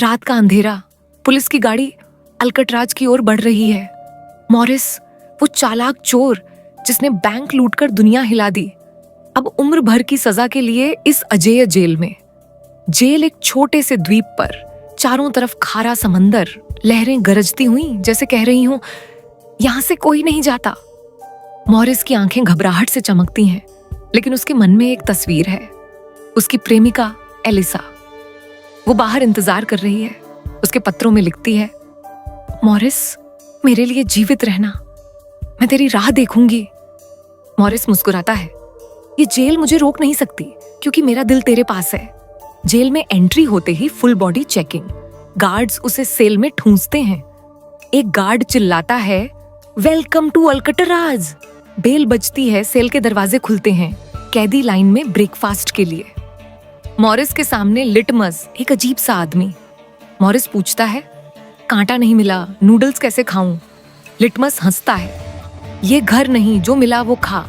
रात का अंधेरा, पुलिस की गाड़ी अल्कट्राज की ओर बढ़ रही है। मॉरिस, वो चालाक चोर जिसने बैंक लूटकर दुनिया हिला दी, अब उम्र भर की सजा के लिए इस अजेय जेल में। जेल एक छोटे से द्वीप पर, चारों तरफ खारा समंदर, लहरें गरजती हुई जैसे कह रही हूं, यहां से कोई नहीं जाता। मॉरिस की आंखें घबराहट से चमकती हैं, लेकिन उसके मन में एक तस्वीर है, उसकी प्रेमिका एलिसा। वो बाहर इंतजार कर रही है, उसके पत्रों में लिखती है, मॉरिस, मेरे लिए जीवित रहना, मैं तेरी राह देखूंगी। मॉरिस मुस्कुराता है, ये जेल मुझे रोक नहीं सकती क्योंकि मेरा दिल तेरे पास है। जेल में एंट्री होते ही फुल बॉडी चेकिंग, गार्ड्स उसे सेल में ठूंसते हैं। एक गार्ड चिल्लाता है, वेलकम टू अल्कट्राज। बेल बजती है, सेल के दरवाजे खुलते हैं, कैदी लाइन में ब्रेकफास्ट के लिए। मॉरिस के सामने लिटमस, एक अजीब सा आदमी। मॉरिस पूछता है, कांटा नहीं मिला, नूडल्स कैसे खाऊं? लिटमस हंसता है, ये घर नहीं, जो मिला वो खा।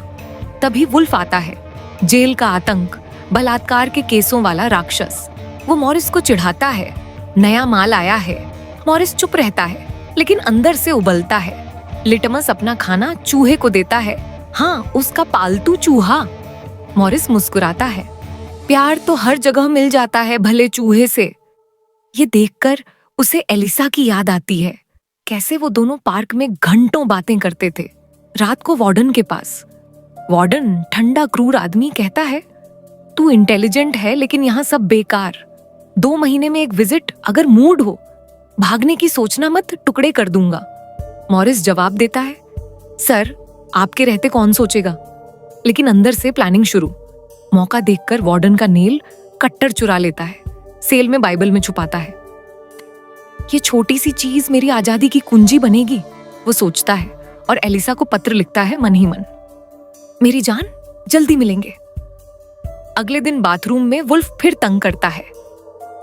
तभी वुल्फ आता है, जेल का आतंक, बलात्कार के केसों वाला राक्षस। वो मॉरिस को चिढ़ाता है, नया माल आया है। मॉरिस चुप रहता है, लेकिन अंदर से उबलता है। लिटमस अपना खाना चूहे को देता है, हाँ, उसका पालतू चूहा। मॉरिस मुस्कुराता है, प्यार तो हर जगह मिल जाता है, भले चूहे से। ये देखकर उसे एलिसा की याद आती है, कैसे वो दोनों पार्क में घंटों बातें करते थे। रात को वार्डन के पास, वार्डन, ठंडा क्रूर आदमी, कहता है, तू इंटेलिजेंट है लेकिन यहाँ सब बेकार। 2 महीने में एक विजिट, अगर मूड हो, भागने की सोचना मत, टुकड़े कर दूंगा। मॉरिस जवाब देता है, सर, आपके रहते कौन सोचेगा। लेकिन अंदर से प्लानिंग शुरू। मौका देखकर वार्डन का नेल कट्टर चुरा लेता है, सेल में बाइबल में छुपाता है। ये छोटी सी चीज मेरी आजादी की कुंजी बनेगी, वो सोचता है, और एलिसा को पत्र लिखता है मन ही मन, मेरी जान, जल्दी मिलेंगे। अगले दिन बाथरूम में वुल्फ फिर तंग करता है।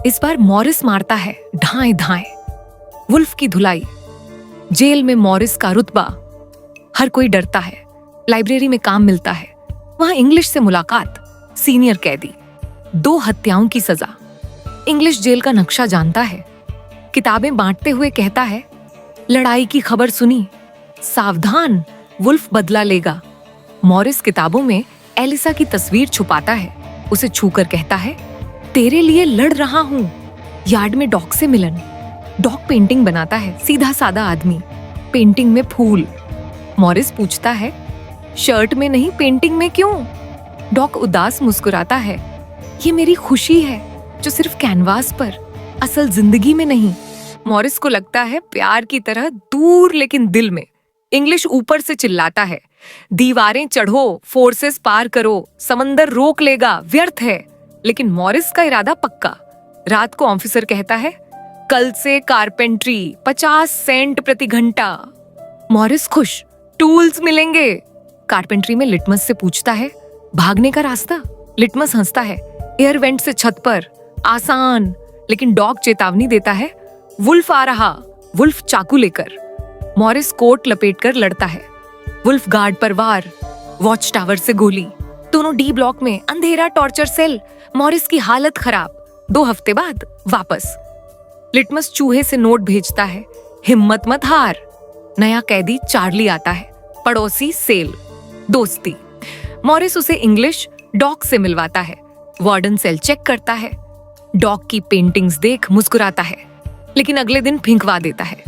इस बार मॉरिस मारता है, ढाएं ढाएं। वुल्फ की धुलाई। जेल में मॉरिस का रुतबा, हर कोई डरता है। लाइब्रेरी में काम मिलता है, वहां इंग्लिश से मुलाकात, सीनियर कैदी, 2 हत्याओं की सजा। इंग्लिश जेल का नक्शा जानता है, किताबें बांटते हुए कहता है, लड़ाई की खबर सुनी, सावधान, वुल्फ बदला लेगा। मॉरिस किताबों में एलिसा की तस्वीर छुपाता है, उसे छूकर कहता है, तेरे लिए लड़ रहा हूं। यार्ड में डॉग से मिलन। डॉग पेंटिंग बनाता है, सीधा सादा आदमी, पेंटिंग में फूल। मॉरिस पूछता है, शर्ट में नहीं, पेंटिंग में क्यों? डॉग उदास मुस्कुराता है, ये मेरी खुशी है जो सिर्फ कैनवास पर, असल जिंदगी में नहीं। मॉरिस को लगता है प्यार की तरह दूर लेकिन दिल में। इंग्लिश ऊपर से चिल्लाता है, दीवारें चढ़ो, फोर्सेस पार करो, समंदर रोक लेगा, व्यर्थ है। लेकिन मॉरिस का इरादा पक्का। रात को ऑफिसर कहता है, कल से कारपेंट्री, 50 सेंट प्रति घंटा। मॉरिस खुश, टूल्स मिलेंगे। कारपेंट्री में लिटमस से पूछता है, भागने का रास्ता? लिटमस हंसता है, एयर वेंट से छत पर, आसान। लेकिन डॉग चेतावनी देता है, वुल्फ आ रहा। वुल्फ चाकू लेकर। मॉरिस कोट लपेटकर लड़ता है। वुल्फ गार्ड पर वार, वॉच टावर से गोली। दोनों डी ब्लॉक में, अंधेरा, टॉर्चर सेल। मॉरिस की हालत खराब। 2 हफ्ते बाद वापस। लिटमस चूहे से नोट भेजता है, हिम्मत मत हार। नया कैदी चार्ली आता है, पड़ोसी सेल, दोस्ती। मॉरिस उसे इंग्लिश डॉग से मिलवाता है। वार्डन सेल चेक करता है, डॉग की पेंटिंग्स देख मुस्कुराता है, लेकिन अगले दिन फेंकवा देता है।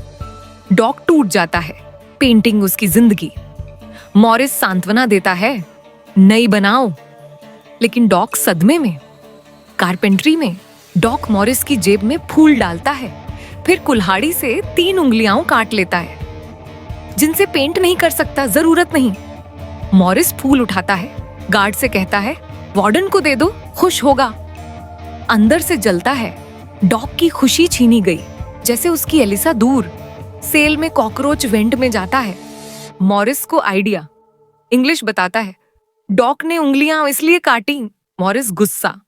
डॉग टूट जाता है, पेंटिंग उसकी जिंदगी। मॉरिस सांत्वना देता है, नई बनाओ, लेकिन डॉग सदमे में। कारपेंट्री में डॉग मॉरिस की जेब में फूल डालता है, फिर कुल्हाड़ी से 3 उंगलियां काट लेता है, जिनसे पेंट नहीं कर सकता, जरूरत नहीं। मॉरिस फूल उठाता है, गार्ड से कहता है, वार्डन को दे दो, खुश होगा। अंदर से जलता है, डॉग की खुशी छीनी गई, जैसे उसकी एलिसा दूर। सेल में कॉकरोच वेंट में जाता है। मॉरिस को आइडिया। इंग्लिश बताता है, डॉग ने उंगलियां इसलिए काटी। मॉरिस गुस्सा।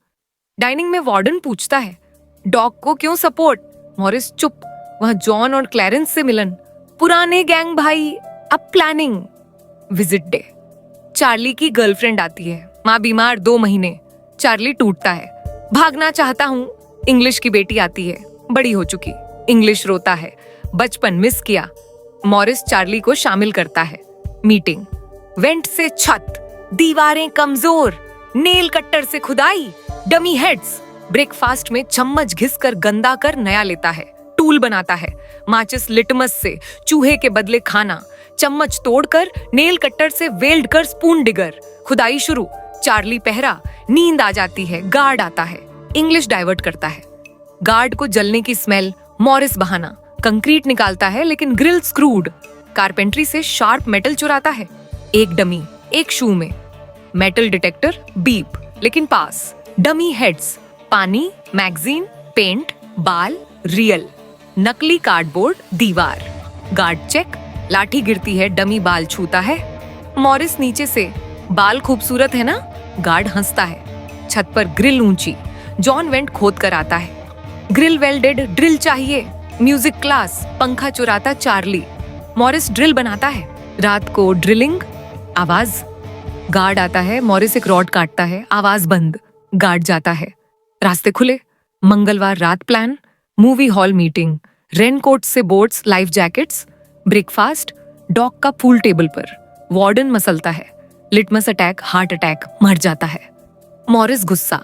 डाइनिंग में वार्डन पूछता है, डॉग को क्यों सपोर्ट? मॉरिस चुप। वह जॉन और क्लैरेंस से मिलन, पुराने गैंग भाई, अब प्लानिंग। Visit day. चार्ली की गर्लफ्रेंड आती है, माँ बीमार 2 महीने। चार्ली टूटता है, भागना चाहता हूँ। इंग्लिश की बेटी आती है, बड़ी हो चुकी, इंग्लिश रोता है, बचपन मिस किया। मॉरिस चार्ली को शामिल करता है। मीटिंग, वेंट से छत, दीवारें कमजोर, नेल कट्टर से खुदाई, डमी हेड्स। ब्रेकफास्ट में चम्मच घिसकर गंदा कर नया लेता है, टूल बनाता है। माचिस लिटमस से चूहे के बदले खाना, चम्मच तोड़कर नेल कट्टर से वेल्ड कर स्पून डिगर। खुदाई शुरू, चार्ली पहरा, नींद आ जाती है, गार्ड आता है, इंग्लिश डाइवर्ट करता है। गार्ड को जलने की स्मेल, मॉरिस बहाना, कंक्रीट निकालता है लेकिन ग्रिल स्क्रूड। कारपेंट्री से शार्प मेटल चुराता है, एक डमी, एक शू में। मेटल डिटेक्टर बीप, लेकिन पास। डमी हेड्स, पानी, मैगजीन, पेंट, बाल, रियल। नकली कार्डबोर्ड, दीवार। गार्ड चेक, लाठी गिरती है, डमी बाल छूता है। मॉरिस नीचे से, बाल खूबसूरत है ना? गार्ड हंसता है। छत पर ग्रिल ऊंची, जॉन वेंट खोद कर आता है। ग्रिल वेल्डेड, ड्रिल चाहिए। म्यूजिक क्लास, पंखा चुराता चार्ली। मॉरिस ड्रिल बनाता है। रात को ड्रिलिंग, आवाज। गार्ड आता है, मॉरिस एक रॉड काटता है, आवाज बंद। गार्ड जाता है। रास्ते खुले। मंगलवार रात plan, movie hall meeting, raincoat से boats, life jackets. Breakfast, dog का पूल टेबल पर। वार्डन मसलता है। लिटमस अटैक, हार्ट अटैक, मर जाता है। मॉरिस गुस्सा,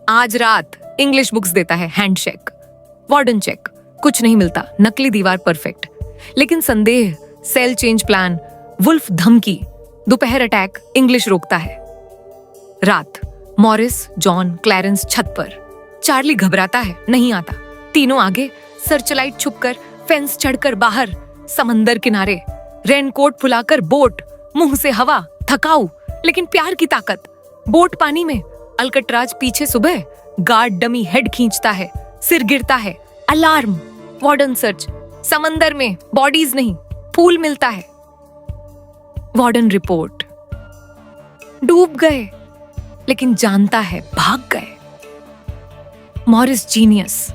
आज रात। इंग्लिश बुक्स देता है, हैंडशेक। वार्डन चेक, कुछ नहीं मिलता, नकली दीवार परफेक्ट। लेकिन संदेह, सेल चेंज प्लान, वुल्फ धमकी। दोपहर अटैक, इंग्लिश रोकता है। रात, मॉरिस, जॉन, क्लैरेंस छत पर। चार्ली घबराता है, नहीं आता। तीनों आगे, सर्चलाइट छुपकर, फेंस चढ़कर बाहर, समंदर किनारे, रेनकोट फुलाकर बोट, मुंह से हवा, थकाऊ लेकिन प्यार की ताकत। बोट पानी में, अल्कट्राज पीछे सुबह। गार्ड डमी हेड खींचता है, सिर गिरता है, अलार्म। वार्डन सर्च, समंदर में बॉडीज नहीं, फूल मिलता है। वार्डन रिपोर्ट, डूब गए, लेकिन जानता है भाग गए। Morris genius.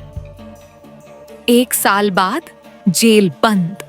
1 साल बाद जेल बंद।